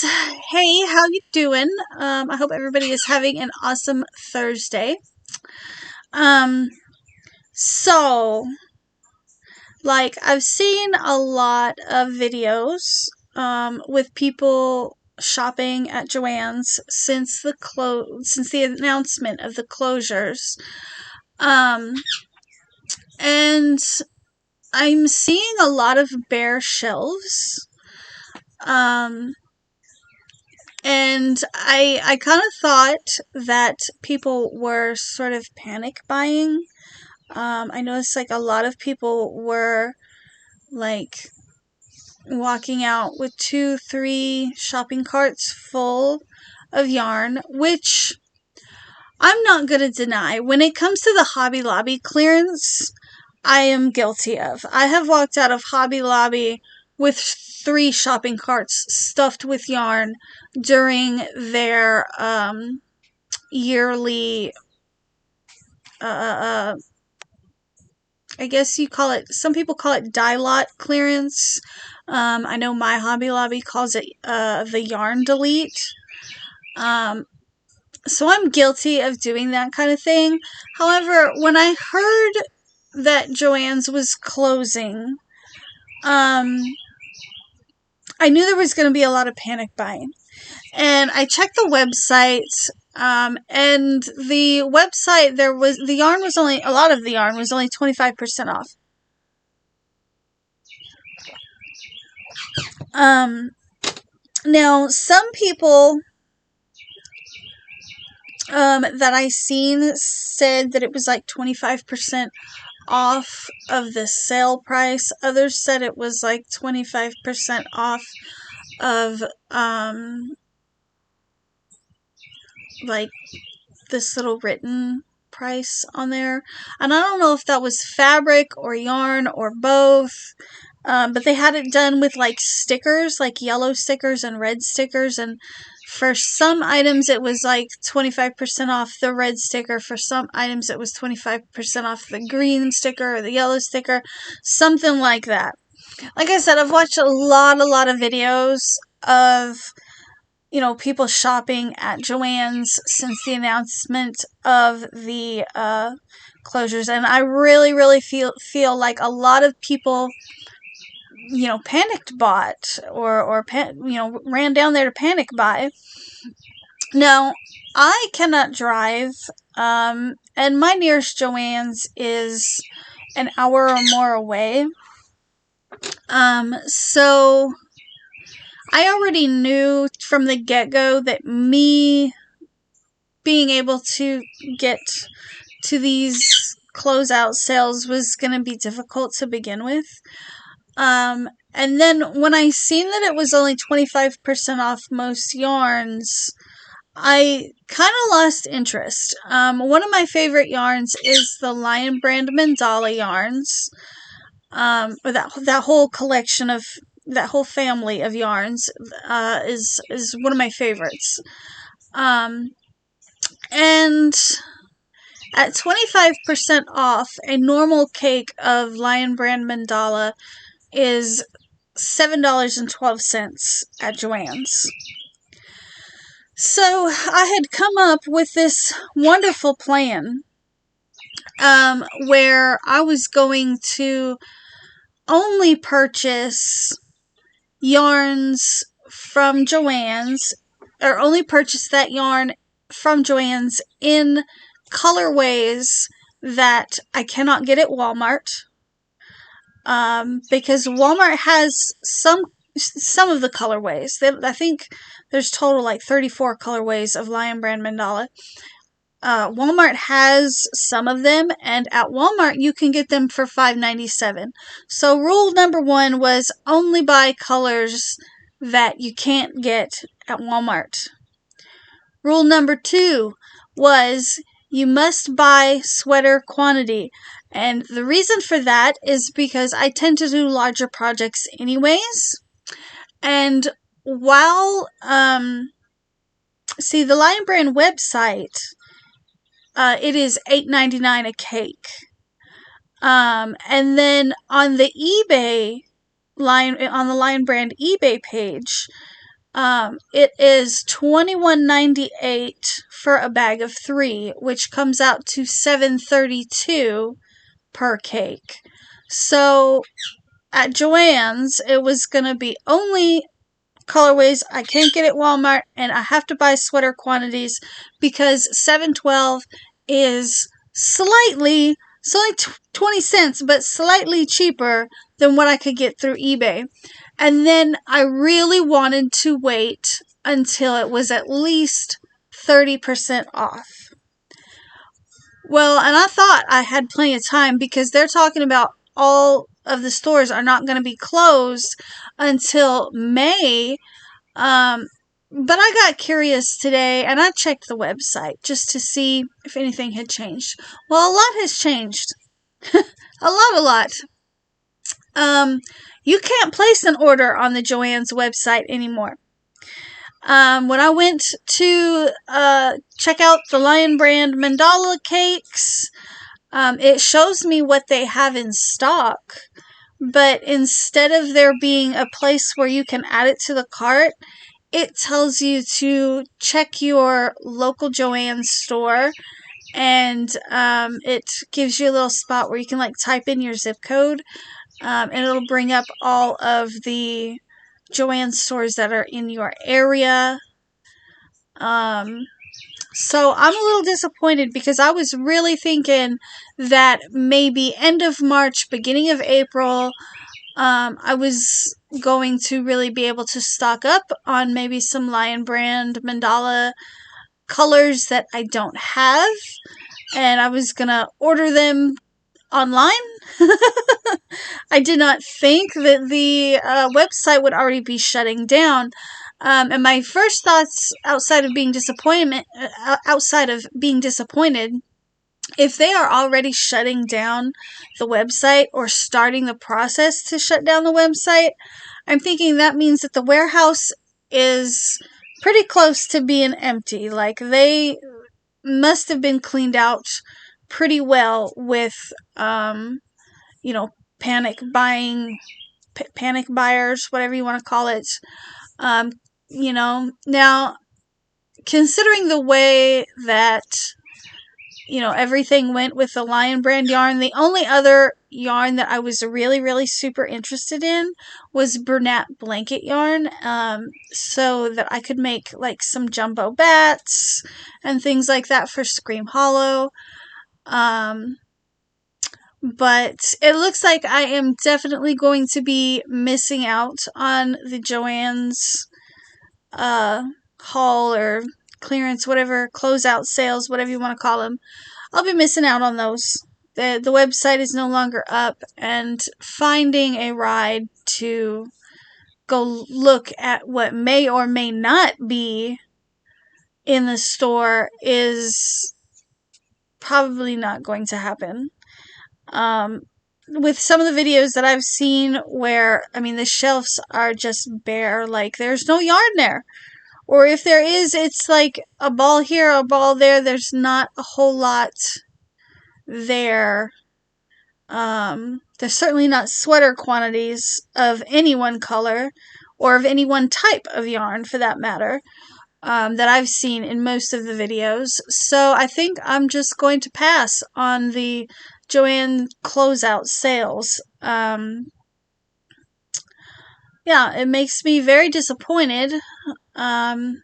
guys. Hey, how you doing? I hope everybody is having an awesome Thursday. Um, so, I've seen a lot of videos with people shopping at Joann's since the announcement of the closures. And I'm seeing a lot of bare shelves. And I kind of thought that people were sort of panic buying. I noticed a lot of people were like walking out with 2, 3 shopping carts full of yarn, which I'm not going to deny. When it comes to the Hobby Lobby clearance, I am guilty of. I have walked out of Hobby Lobby with 3 shopping carts stuffed with yarn during their yearly I guess you call it, some people call it die lot clearance. I know my Hobby Lobby calls it the yarn delete. So I'm guilty of doing that kind of thing. However, when I heard that Joann's was closing, I knew there was going to be a lot of panic buying. And I checked the website, and the website, a lot of the yarn was only 25% off. Now, some people that I seen said that it was 25% off of the sale price. Others said it was 25% off of this little written price on there. And I don't know if that was fabric or yarn or both. But they had it done with stickers, yellow stickers and red stickers. And for some items, it was 25% off the red sticker. For some items, it was 25% off the green sticker or the yellow sticker. Something like that. Like I said, I've watched a lot of videos of, people shopping at Joann's since the announcement of the closures. And I really feel like a lot of people panicked bought or ran down there to panic buy. Now, I cannot drive, and my nearest Joann's is an hour or more away. So I already knew from the get-go that me being able to get to these closeout sales was going to be difficult to begin with. And then when I seen that it was only 25% off most yarns, I kind of lost interest. One of my favorite yarns is the Lion Brand Mandala yarns. Or that whole collection of, that whole family of yarns, is one of my favorites. And at 25% off, a normal cake of Lion Brand Mandala is $7.12 at Joann's. So I had come up with this wonderful plan, where I was going to only purchase yarns from Joann's, or only purchase that yarn from Joann's in colorways that I cannot get at Walmart. Because Walmart has some of the colorways. I think there's total 34 colorways of Lion Brand Mandala. Walmart has some of them, and at Walmart you can get them for $5.97. So rule number 1 was only buy colors that you can't get at Walmart. Rule number 2 was you must buy sweater quantity. And the reason for that is because I tend to do larger projects anyways. And while, see, the Lion Brand website, it is $8.99 a cake. And then on the Lion Brand eBay page, It is $21.98 for a bag of 3, which comes out to $7.32 per cake. So at Joann's, it was going to be only colorways I can't get at Walmart, and I have to buy sweater quantities because $7.12 is slightly, it's only 20 cents, but slightly cheaper than what I could get through eBay. And then I really wanted to wait until it was at least 30% off. Well, and I thought I had plenty of time because they're talking about all of the stores are not going to be closed until May. But I got curious today and I checked the website just to see if anything had changed. Well, a lot has changed. A lot. You can't place an order on the Joann's website anymore. When I went to check out the Lion Brand mandala cakes, it shows me what they have in stock. But instead of there being a place where you can add it to the cart, it tells you to check your local Joann's store, and it gives you a little spot where you can like type in your zip code, and it'll bring up all of the Joann's stores that are in your area. So I'm a little disappointed because I was really thinking that maybe end of March, beginning of April, I was going to really be able to stock up on maybe some Lion Brand mandala colors that I don't have, and I was gonna order them online. I did not think that the website would already be shutting down. And my first thoughts, outside of being disappointed, if they are already shutting down the website or starting the process to shut down the website, I'm thinking that means that the warehouse is pretty close to being empty. Like, they must have been cleaned out pretty well with, panic buyers, whatever you want to call it. Now, considering the way that everything went with the Lion Brand yarn, the only other yarn that I was really, really super interested in was Bernat blanket yarn, so that I could make like some jumbo bats and things like that for Scream Hollow. But it looks like I am definitely going to be missing out on the Joann's haul or clearance, whatever, closeout sales, whatever you want to call them. I'll be missing out on those. The website is no longer up, and finding a ride to go look at what may or may not be in the store is probably not going to happen. With some of the videos that I've seen where, the shelves are just bare, like there's no yarn there. Or if there is, it's like a ball here, a ball there. There's not a whole lot there. There's certainly not sweater quantities of any one color or of any one type of yarn for that matter, that I've seen in most of the videos. So I think I'm just going to pass on the Joann closeout sales. It makes me very disappointed. But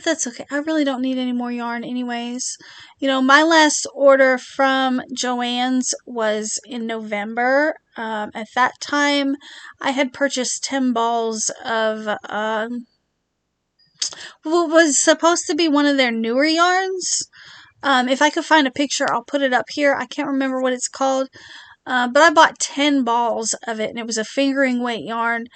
that's okay. I really don't need any more yarn anyways. My last order from Joann's was in November. At that time, I had purchased 10 balls of what was supposed to be one of their newer yarns. If I could find a picture, I'll put it up here. I can't remember what it's called. But I bought 10 balls of it, and it was a fingering weight yarn.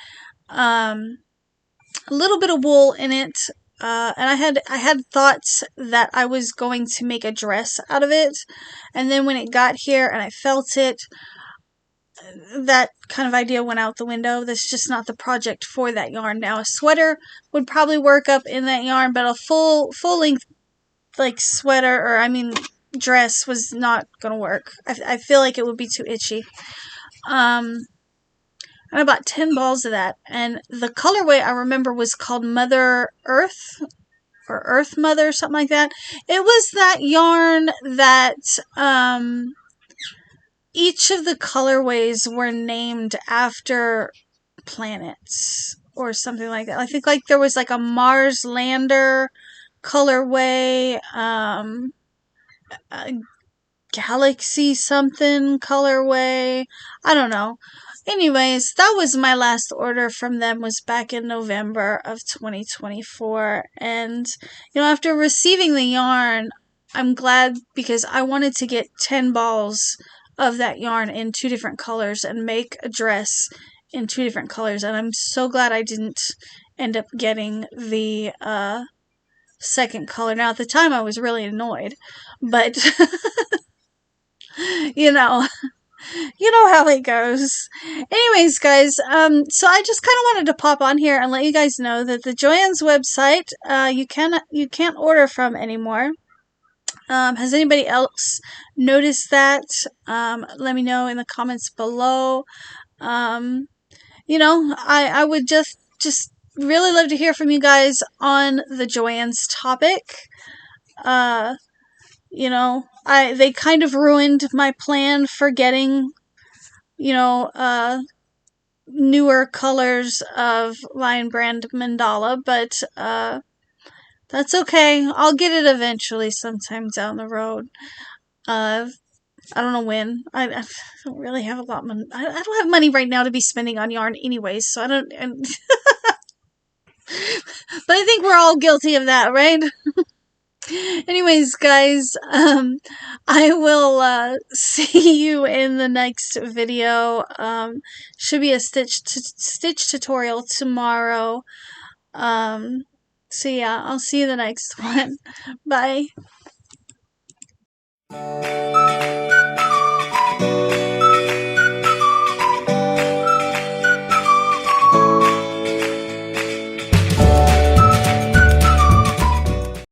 A little bit of wool in it, and I had thoughts that I was going to make a dress out of it, and then when it got here and I felt it, that kind of idea went out the window. That's just not the project for that yarn. Now, a sweater would probably work up in that yarn, but a full length like sweater, or dress, was not gonna work. I feel like it would be too itchy. and I bought 10 balls of that. And the colorway I remember was called Mother Earth or Earth Mother, something like that. It was that yarn that each of the colorways were named after planets or something like that. I think like there was like a Mars Lander colorway, a Galaxy something colorway. I don't know. Anyways, that was my last order from them, was back in November of 2024. And, after receiving the yarn, I'm glad, because I wanted to get 10 balls of that yarn in 2 different colors and make a dress in 2 different colors. And I'm so glad I didn't end up getting the second color. Now, at the time, I was really annoyed, but you know, you know how it goes. Anyways, guys, so I just kind of wanted to pop on here and let you guys know that the Joann's website, you can't order from anymore. Has anybody else noticed that? Let me know in the comments below. I would just really love to hear from you guys on the Joann's topic. They kind of ruined my plan for getting, newer colors of Lion Brand Mandala, but that's okay. I'll get it eventually, sometime down the road. I don't know when. I don't really have a lot of money. I don't have money right now to be spending on yarn anyways, so I don't. But I think we're all guilty of that, right? Anyways, guys, I will see you in the next video. Should be a stitch tutorial tomorrow. So yeah, I'll see you the next one. Bye.